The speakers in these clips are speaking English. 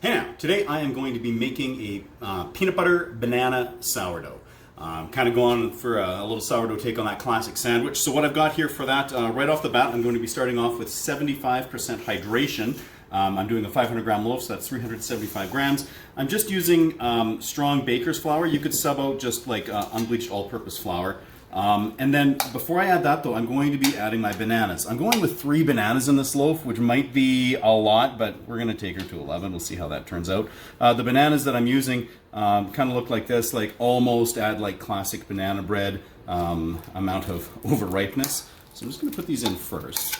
Hey now, today I am going to be making a peanut butter banana sourdough. Kind of going for a little sourdough take on that classic sandwich. So what I've got here for that, right off the bat, I'm going to be starting off with 75% hydration. I'm doing a 500 gram loaf, so that's 375 grams. I'm just using strong baker's flour. You could sub out just like unbleached all-purpose flour. And then before I add that though, I'm going to be adding my bananas. I'm going with 3 bananas in this loaf, which might be a lot, but we're going to take her to 11. We'll see how that turns out. The bananas that I'm using kind of look like this, like almost add like classic banana bread amount of overripeness. So I'm just going to put these in first.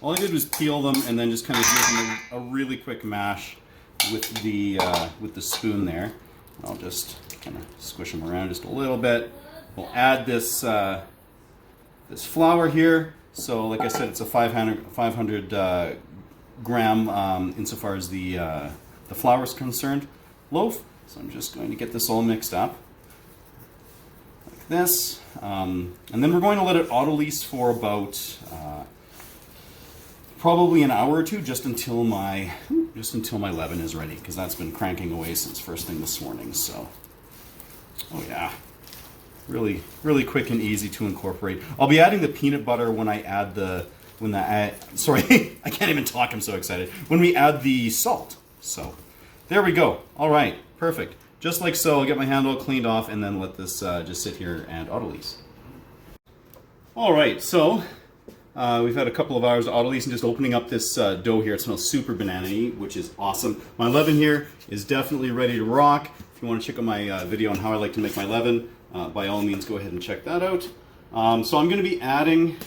All I did was peel them and then just kind of give them a really quick mash with the spoon there. I'll just kind of squish them around just a little bit. We'll add this this flour here. So, like I said, it's a 500 gram insofar as the flour is concerned loaf. So I'm just going to get this all mixed up like this, and then we're going to let it autolyze for about probably an hour or two, just until my leaven is ready, because that's been cranking away since first thing this morning. So, oh yeah. Really, really quick and easy to incorporate. I'll be adding the peanut butter when I add sorry, I can't even talk, I'm so excited. When we add the salt. So, there we go. All right, perfect. Just like so, I'll get my hand all cleaned off and then let this just sit here and autolyze. All right, so we've had a couple of hours of autolyze and just opening up this dough here. It smells super banana-y, which is awesome. My leaven here is definitely ready to rock. If you want to check out my video on how I like to make my leaven, by all means, go ahead and check that out. So I'm going to be adding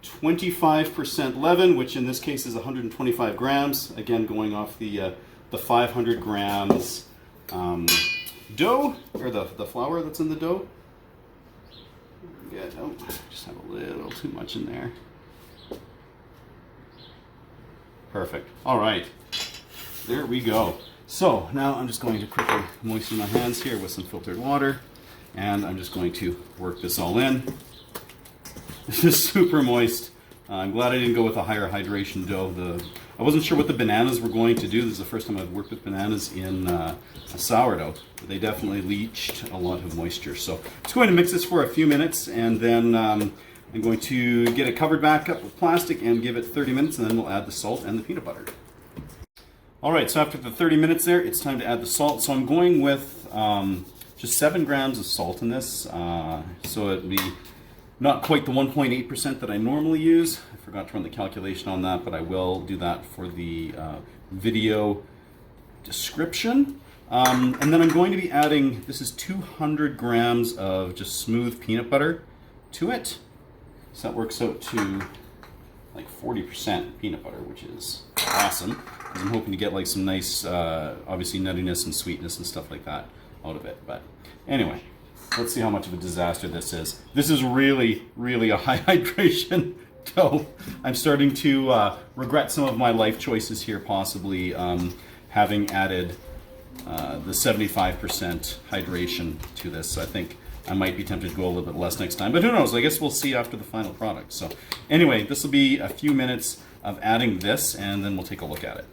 25% leaven, which in this case is 125 grams. Again, going off the 500 grams dough, or the flour that's in the dough. Oh, just have a little too much in there. Perfect. All right. There we go. So now I'm just going to quickly moisten my hands here with some filtered water. And I'm just going to work this all in. This is super moist. I'm glad I didn't go with a higher hydration dough. I wasn't sure what the bananas were going to do. This is the first time I've worked with bananas in a sourdough. But they definitely leached a lot of moisture. So I'm just going to mix this for a few minutes, and then I'm going to get it covered back up with plastic and give it 30 minutes, and then we'll add the salt and the peanut butter. All right, so after the 30 minutes there, it's time to add the salt. So I'm going with just 7 grams of salt in this, so it'd be not quite the 1.8% that I normally use. I forgot to run the calculation on that, but I will do that for the video description. And then I'm going to be adding, this is 200 grams of just smooth peanut butter to it. So that works out to like 40% peanut butter, which is awesome, because I'm hoping to get like some nice, obviously nuttiness and sweetness and stuff like that out of it. But anyway, let's see how much of a disaster this is. This is really, really a high hydration dough. I'm starting to regret some of my life choices here, possibly having added the 75% hydration to this. I think I might be tempted to go a little bit less next time, but who knows? I guess we'll see after the final product. So anyway, this will be a few minutes of adding this, and then we'll take a look at it.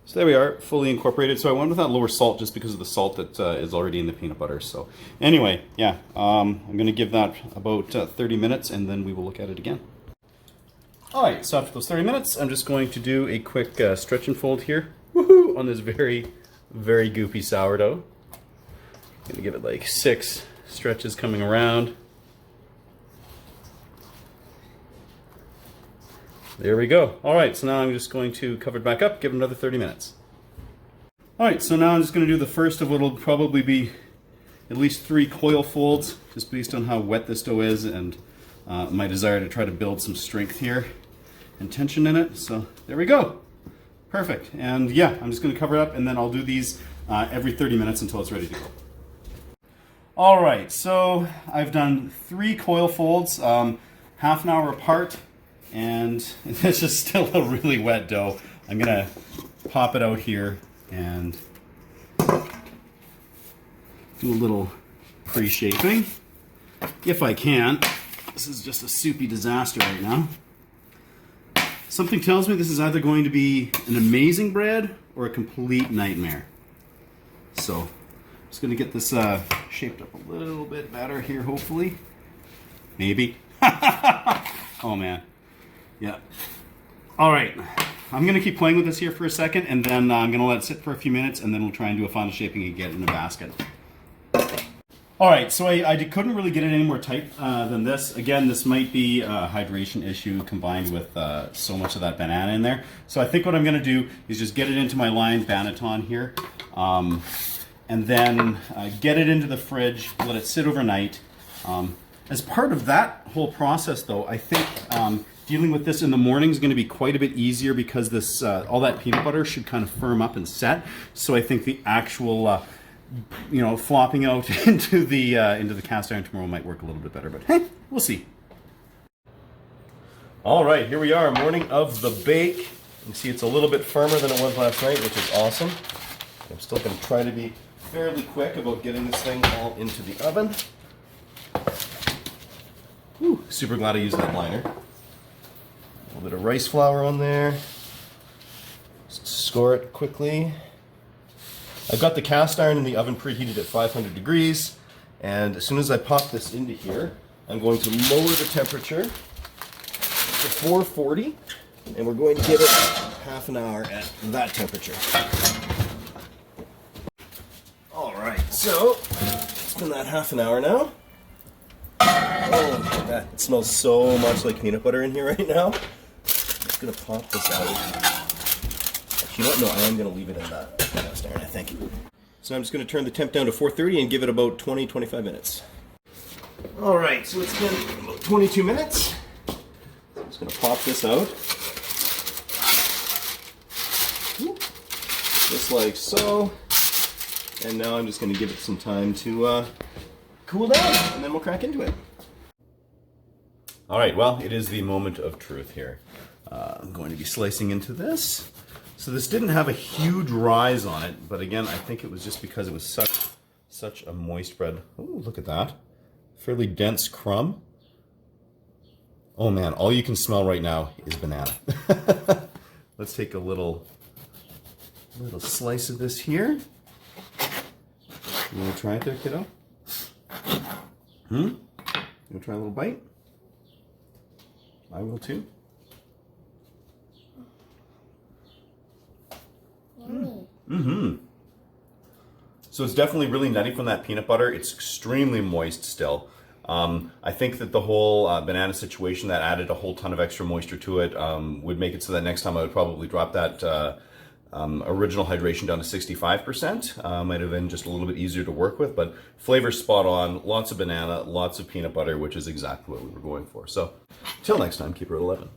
So there we are, fully incorporated. So I went with that lower salt just because of the salt that is already in the peanut butter. So anyway, yeah, I'm going to give that about 30 minutes, and then we will look at it again. All right, so after those 30 minutes, I'm just going to do a quick stretch and fold here. Woohoo! On this very, very goopy sourdough. I'm going to give it like 6 stretches coming around. There we go. All right, so now I'm just going to cover it back up, give it another 30 minutes. All right, so now I'm just going to do the first of what will probably be at least 3 coil folds, just based on how wet this dough is and my desire to try to build some strength here and tension in it. So there we go. Perfect. And yeah, I'm just going to cover it up, and then I'll do these every 30 minutes until it's ready to go. All right, so I've done 3 coil folds, half an hour apart. And this is still a really wet dough. I'm gonna pop it out here and do a little pre-shaping, if I can. This is just a soupy disaster right now. Something tells me this is either going to be an amazing bread or a complete nightmare. So I'm just going to get this shaped up a little bit better here, hopefully. Maybe. Oh man. Yeah. All right. I'm going to keep playing with this here for a second, and then I'm going to let it sit for a few minutes, and then we'll try and do a final shaping and get it in a basket. All right, so I couldn't really get it any more tight than this. Again, this might be a hydration issue combined with so much of that banana in there. So I think what I'm going to do is just get it into my lined banneton here, and then get it into the fridge, let it sit overnight. As part of that whole process, though, I think dealing with this in the morning is going to be quite a bit easier because this all that peanut butter should kind of firm up and set. So I think the actual flopping out into the cast iron tomorrow might work a little bit better, but hey, we'll see. All right, here we are, morning of the bake. You can see it's a little bit firmer than it was last night, which is awesome. I'm still going to try to be fairly quick about getting this thing all into the oven. Whew, super glad I used that liner. A little bit of rice flour on there. Just score it quickly. I've got the cast iron in the oven preheated at 500 degrees, and as soon as I pop this into here, I'm going to lower the temperature to 440, and we're going to give it half an hour at that temperature. All right, so it's been that half an hour now. Oh, look at that. It smells so much like peanut butter in here right now. I'm just going to pop this out. You know what? No, I am going to leave it in that cast iron, I think. So I'm just going to turn the temp down to 430 and give it about 20-25 minutes. All right, so it's been about 22 minutes. So I'm just going to pop this out. Just like so. And now I'm just going to give it some time to cool down, and then we'll crack into it. All right, well, it is the moment of truth here. I'm going to be slicing into this. So this didn't have a huge rise on it, but again, I think it was just because it was such a moist bread. Oh, look at that. Fairly dense crumb. Oh man, all you can smell right now is banana. Let's take a little slice of this here. You want to try it there, kiddo? You want to try a little bite? I will too. So it's definitely really nutty from that peanut butter. It's extremely moist still. I think that the whole banana situation that added a whole ton of extra moisture to it would make it so that next time I would probably drop that original hydration down to 65%. Might have been just a little bit easier to work with, but flavor spot on, lots of banana, lots of peanut butter, which is exactly what we were going for. So till next time, keep her at 11.